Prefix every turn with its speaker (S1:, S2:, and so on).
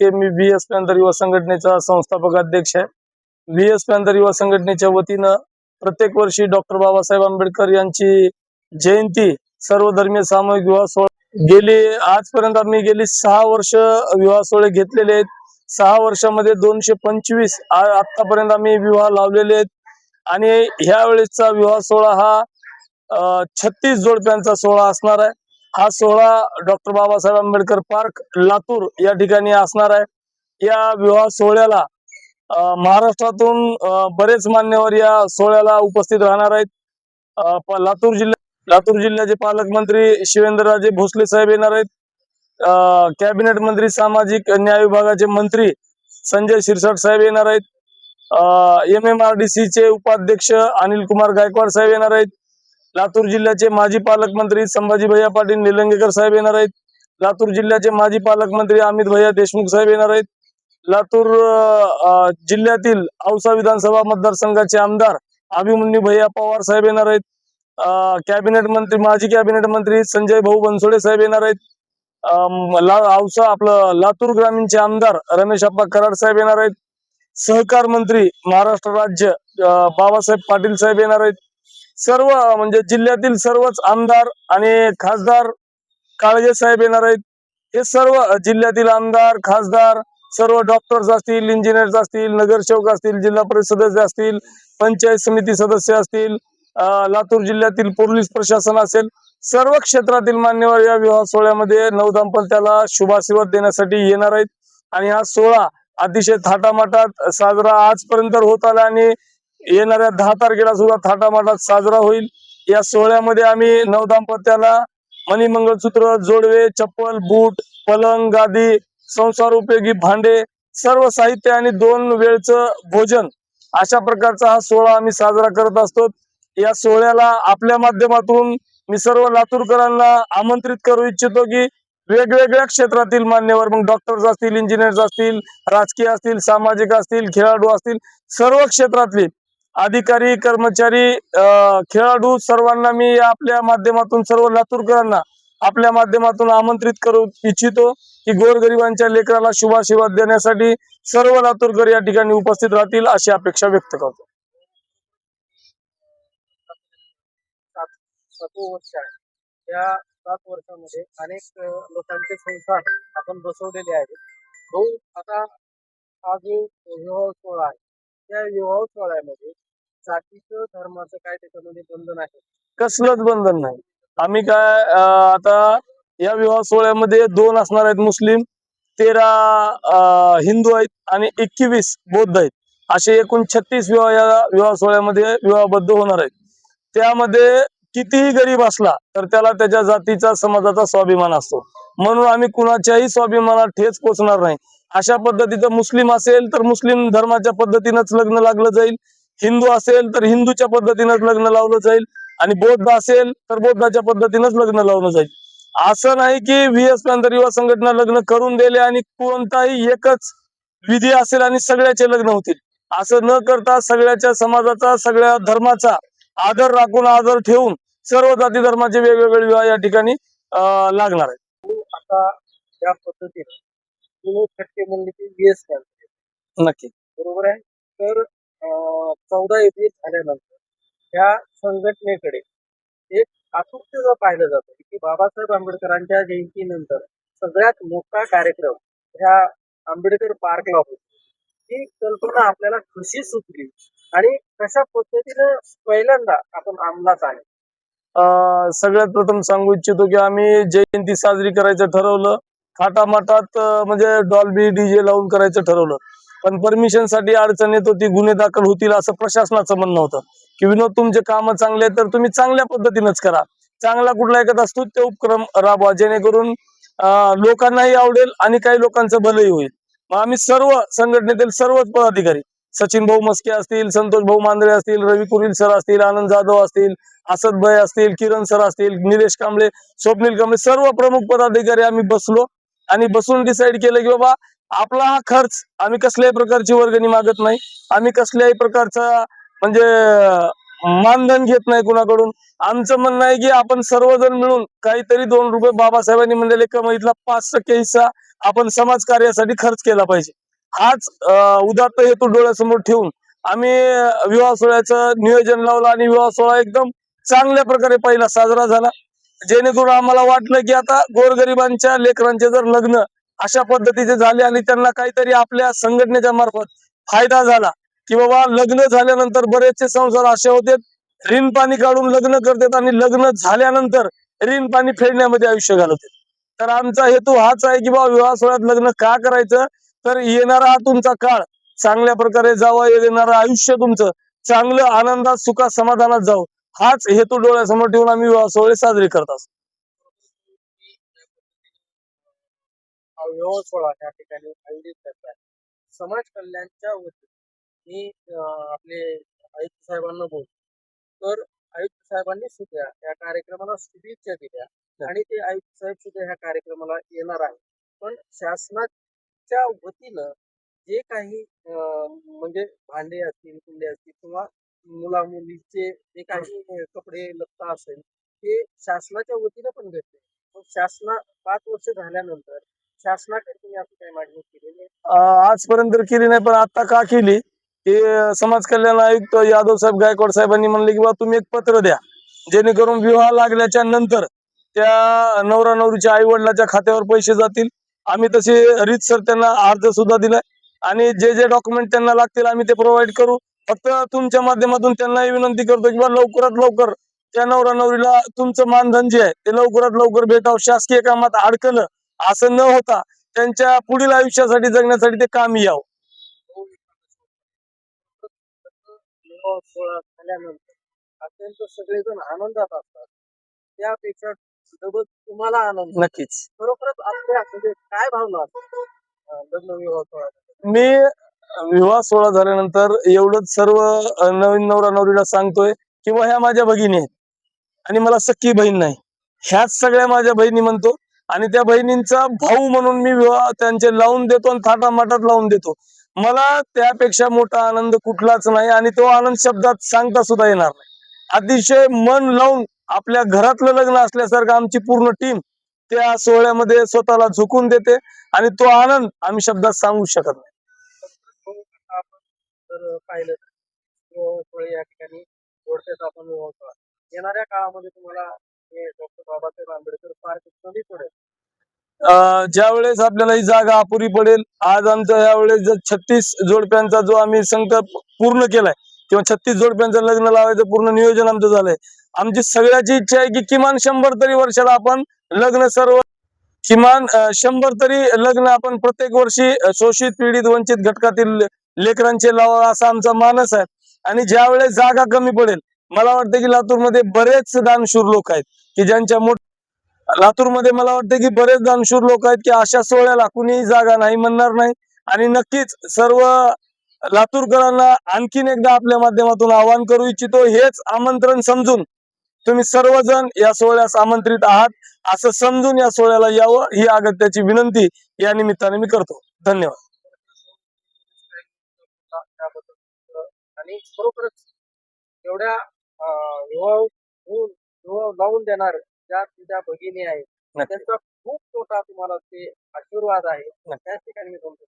S1: शेळके, मी VS panther युवा संघटनेचा संस्थापक अध्यक्ष आहे. व्हीएस पॅंथर युवा संघटनेच्या वतीनं प्रत्येक वर्षी डॉक्टर बाबासाहेब आंबेडकर यांची जयंती सर्वधर्मीय सामूहिक विवाह सोहळा गेली 6 वर्ष विवाह सोहळे घेतलेले आहेत. 6 वर्षामध्ये 225 आतापर्यंत आम्ही विवाह लावलेले आहेत. आणि ह्या वेळेसचा विवाह सोहळा हा 36 जोडप्यांचा सोहळा असणार आहे. हा सोहळा डॉक्टर बाबासाहेब आंबेडकर पार्क लातूर या ठिकाणी असणार आहे. या विवाह सोहळ्याला महाराष्ट्रातून बरेच मान्यवर या सोहळ्याला उपस्थित राहणार आहेत. लातूर जिल्ह्याचे पालकमंत्री शिवेंद्रराजे भोसले साहेब येणार आहेत. कॅबिनेट मंत्री सामाजिक न्याय विभागाचे मंत्री संजय शिरसाट साहेब येणार आहेत. MMRDC चे उपाध्यक्ष अनिल कुमार गायकवाड साहेब येणार आहेत. लातूर जिल्ह्याचे माजी पालकमंत्री संभाजी भैया पाटील निलंगेकर साहेब येणार आहेत. लातूर जिल्ह्याचे माजी पालकमंत्री अमित भैया देशमुख साहेब येणार आहेत. लातूर जिल्ह्यातील औसा विधानसभा मतदारसंघाचे आमदार अभिमन्यू भैया पवार साहेब येणार आहेत. माजी कॅबिनेट मंत्री संजय भाऊ बनसोडे साहेब येणार आहेत. लातूर ग्रामीणचे आमदार रमेश अप्पा कराड साहेब येणार आहेत. सहकार मंत्री महाराष्ट्र राज्य बाबासाहेब पाटील साहेब येणार आहेत. सर्व म्हणजे जिल्ह्यातील सर्वच आमदार आणि खासदार काळजे साहेब येणार आहेत. हे सर्व जिल्ह्यातील आमदार खासदार सर्व डॉक्टर्स असतील, इंजिनियर्स असतील, नगरसेवक असतील, जिल्हा परिषद सदस्य असतील, पंचायत समिती सदस्य असतील, लातूर जिल्ह्यातील पोलीस प्रशासन असेल, सर्व क्षेत्रातील मान्यवर या विवाह सोहळ्यामध्ये नवदाम्पत्याला शुभाशीर्वाद देण्यासाठी येणार आहेत. आणि हा सोहळा अतिशय थाटामाटात साजरा आजपर्यंत होत आला आणि येणाऱ्या 10 तारखेला सुद्धा थाटामाटात साजरा होईल. या सोहळ्यामध्ये आम्ही नवदाम्पत्याला मणी मंगळसूत्र, जोडवे, चप्पल, बूट, पलंग, गादी, संसार उपयोगी भांडे, सर्व साहित्य आणि 2 वेळचं भोजन अशा प्रकारचा हा सोहळा आम्ही साजरा करत असतो. या सोहळ्याला आपल्या माध्यमातून मी सर्व लातूरकरांना आमंत्रित करू इच्छितो की वेगवेगळ्या क्षेत्रातील मान्यवर, मग डॉक्टर्स असतील, इंजिनियर्स असतील, राजकीय असतील, सामाजिक असतील, खेळाडू असतील, सर्व क्षेत्रातले अधिकारी, कर्मचारी, खेळाडू सर्वांना मी आपल्या माध्यमातून सर्व लातूरकरांना आपल्या माध्यमातून आमंत्रित करू इच्छितो की गोरगरिबांच्या लेकराला शुभाशीर्वाद देण्यासाठी सर्व लातूरकर या ठिकाणी उपस्थित राहतील अशी अपेक्षा व्यक्त करतो.
S2: 7 वर्ष आहे. या 7 वर्षामध्ये अनेक लोकांचे संसार आपण बसवलेले आहेत. आता हा जो विवाह सोहळा आहे, त्या विवाह सोहळ्यामध्ये जातीचं धर्माचं काय त्याच्यामध्ये बंधन आहे?
S1: कसलंच बंधन नाही. आम्ही काय आता या विवाह सोहळ्यामध्ये 2 असणार आहेत मुस्लिम, 13 हिंदू आहेत आणि 21 बौद्ध आहेत. असे एकूण 36 विवाह या विवाह सोहळ्यामध्ये विवाहबद्ध होणार आहेत. त्यामध्ये कितीही गरीब असला तर त्याला त्याच्या जातीचा समाजाचा स्वाभिमान असतो, म्हणून आम्ही कुणाच्याही स्वाभिमानात ठेच पोचणार नाही. अशा पद्धतीचं मुस्लिम असेल तर मुस्लिम धर्माच्या पद्धतीनंच लग्न लागलं जाईल, हिंदू असेल तर हिंदूच्या पद्धतीनंच लग्न लावलं जाईल आणि बौद्ध असेल तर बौद्धाच्या पद्धतीनंच लग्न लावलं जाईल. असं नाही की व्हीएस पॅंथर युवा संघटना लग्न करून दिले आणि कोणताही एकच विधी असेल आणि सगळ्याचे लग्न होतील, असं न करता सगळ्याच्या समाजाचा, सगळ्या धर्माचा आदर राखून, आदर ठेवून सर्व जाती धर्माचे वेगवेगळे विवाह या ठिकाणी लागणार आहेत.
S2: आता या पद्धतीने तुम्ही खटके म्हणले की व्हीएस पॅंथर
S1: नक्की
S2: बरोबर आहे. तर 14 एप्रिल झाल्यानंतर या संघटनेकडे एक आतुरतेनं पाहिलं जातं की बाबासाहेब आंबेडकरांच्या जयंतीनंतर सगळ्यात मोठा कार्यक्रम ह्या आंबेडकर पार्कला होतो. ही कल्पना आपल्याला कशी सुचली आणि कशा पद्धतीनं पहिल्यांदा आपण अंमलात आले?
S1: सगळ्यात प्रथम सांगू इच्छितो की आम्ही जयंती साजरी करायचं ठरवलं, थाटामाटात म्हणजे डॉल्बी डीजे लावून करायचं ठरवलं, पण परमिशन साठी अडचण येत होती, गुन्हे दाखल होतील असं प्रशासनाचं म्हणणं होतं की विनोद तुमचे काम चांगले तर तुम्ही चांगल्या पद्धतीनंच करा, चांगला कुठला एखादा असतो ते उपक्रम राबवा जेणेकरून लोकांनाही आवडेल आणि काही लोकांचं भलंही होईल. मग आम्ही सर्व संघटनेतील सर्वच पदाधिकारी, सचिन भाऊ मस्के असतील, संतोष भाऊ मांदळे असतील, रवी कुरील सर असतील, आनंद जाधव असतील, असद भाई असतील, किरण सर असतील, निलेश कांबळे, स्वप्नील कांबळे, सर्व प्रमुख पदाधिकारी आम्ही बसलो आणि बसून डिसाईड केलं की बाबा आपला हा खर्च, आम्ही कसल्याही प्रकारची वर्गणी मागत नाही, आम्ही कसल्याही प्रकारचा म्हणजे मानधन घेत नाही कुणाकडून. आमचं म्हणणं आहे की आपण सर्वजण मिळून काहीतरी 2 रुपये बाबासाहेबांनी म्हणलेले कमाईतला 5% हिस्सा आपण समाज कार्यासाठी खर्च केला पाहिजे. हाच उदात्त हेतू डोळ्यासमोर ठेवून आम्ही विवाह सोहळ्याचं नियोजन लावलं आणि विवाह सोहळा एकदम चांगल्या प्रकारे पहिला साजरा झाला. जेणेकरून आम्हाला वाटलं की आता गोरगरिबांच्या लेकरांचे जर लग्न अशा पद्धतीचे झाले आणि त्यांना काहीतरी आपल्या संघटनेच्या मार्फत फायदा झाला की बाबा लग्न झाल्यानंतर बरेचसे संसार असे होते ऋण पाणी काढून लग्न करतात आणि लग्न झाल्यानंतर ऋण पाणी फेडण्यामध्ये आयुष्य घालवतात. तर आमचा हेतू हाच आहे की बाबा विवाह सोहळ्यात लग्न का करायचं, तर येणारा हा तुमचा काळ चांगल्या प्रकारे जावं, येणारं आयुष्य तुमचं चांगलं आनंदात सुखात समाधानात जावं, हाच हेतू डोळ्यासमोर ठेवून आम्ही विवाह सोहळे साजरे करत असतो.
S2: हा विवाह सोहळा त्या ठिकाणी आयोजित करतात. समाज कल्याणच्या वतीने मी आपले आयुक्त साहेबांना बोलतो. तर आयुक्त साहेबांनी सुद्धा या कार्यक्रमाला शुभेच्छा दिल्या आणि ते आयुक्त साहेब सुद्धा ह्या कार्यक्रमाला येणार आहे. पण शासनाच्या वतीनं जे काही म्हणजे भांडे असतील, कुंडे असतील किंवा मुला मुलीचे जे काही कपडे लत्ता असेल ते शासनाच्या वतीनं पण भेटते. मग शासना 5 वर्ष झाल्यानंतर शासनाकडे तुम्ही असं काही मागणी केलेली आहे?
S1: आजपर्यंत तर केली नाही, पण आता का केली ते समाज कल्याण आयुक्त यादव साहेब गायकवाड साहेबांनी म्हणले की बा तुम्ही एक पत्र द्या जेणेकरून विवाह लागल्याच्या नंतर त्या नवरा नवरीच्या आई वडिलांच्या खात्यावर पैसे जातील. आम्ही तसे रीतसर त्यांना अर्ज सुद्धा दिलाय आणि जे जे डॉक्युमेंट त्यांना लागतील आम्ही ते प्रोव्हाइड करू. फक्त तुमच्या माध्यमातून त्यांनाही विनंती करतो की बा लवकरात लवकर त्या नवरा नवरीला तुमचं मानधन जे आहे ते लवकरात लवकर भेटावं. शासकीय कामात अडकलं असं न होता त्यांच्या पुढील आयुष्यासाठी जगण्यासाठी ते कामी यावं.
S2: विवाह सोहळा झाल्यानंतर अत्यंत सगळेजण आनंदात असतात. त्यापेक्षा डबल तुम्हाला आनंद.
S1: नक्कीच.
S2: खरोखरच आपल्या म्हणजे काय भावना असतात लग्न विवाह सोहळा?
S1: मी विवाह सोहळा झाल्यानंतर एवढंच सर्व नवीन नवरा नवरीला सांगतोय किंवा ह्या माझ्या भगिनी आहेत आणि मला सख्खी बहीण नाही, ह्याच सगळ्या माझ्या बहिणी म्हणतो आणि त्या बहिणींचा भाऊ म्हणून मी विवाह त्यांचे लावून देतो आणि थाटामाटात लावून देतो. मला त्यापेक्षा मोठा आनंद कुठलाच नाही आणि तो आनंद शब्दात सांगता सुद्धा येणार नाही. अतिशय मन लावून आपल्या घरातलं लग्न असल्यासारखं आमची पूर्ण टीम त्या सोहळ्यामध्ये स्वतःला झुकून देते आणि तो आनंद आम्ही शब्दात सांगू शकत नाही.
S2: हो, आता आपण जर पाहिलं तर विवाह सोहळे या ठिकाणी थोडक्यात आपण विवाह सोहळा येणाऱ्या काळामध्ये तुम्हाला हे डॉक्टर बाबासाहेब आंबेडकर पार्क कमी पडेल.
S1: ज्या वेळेस आपल्याला ही जागा अपुरी पडेल, आज आमचा यावेळेस जर 36 जोडप्यांचा जो आम्ही संकल्प पूर्ण केलाय किंवा 36 जोडप्यांचं लग्न लावायचं पूर्ण नियोजन आमचं झालंय. आमची सगळ्याची इच्छा आहे की किमान 100 तरी वर्षाला आपण लग्न सर्व किमान 100 तरी लग्न आपण प्रत्येक वर्षी शोषित पीडित वंचित घटकातील लेकरांचे लावा असा आमचा मानस आहे. आणि ज्या वेळेस जागा कमी पडेल, मला वाटतं की लातूरमध्ये बरेच दानशूर लोक आहेत की ज्यांच्या लातूरमध्ये मला वाटतं की बरेच दानशूर लोक आहेत की अशा सोहळ्याला कुणीही जागा नाही म्हणणार नाही. आणि नक्कीच सर्व लातूरकरांना आणखीन एकदा आपल्या माध्यमातून आवाहन करू इच्छितो, हेच आमंत्रण समजून तुम्ही सर्वजण या सोहळ्यास आमंत्रित आहात असं समजून या सोहळ्याला यावं ही अगत्याची विनंती या निमित्ताने मी करतो. धन्यवाद.
S2: त्याबद्दल आणि खरोखरच एवढ्या विवाह विवाह लावून देणार ज्या तुझ्या भगिनी आहेत
S1: नक्की.
S2: त्यांचा खूप मोठा तुम्हाला ते आशीर्वाद आहे. त्याच ठिकाणी मी तुमचं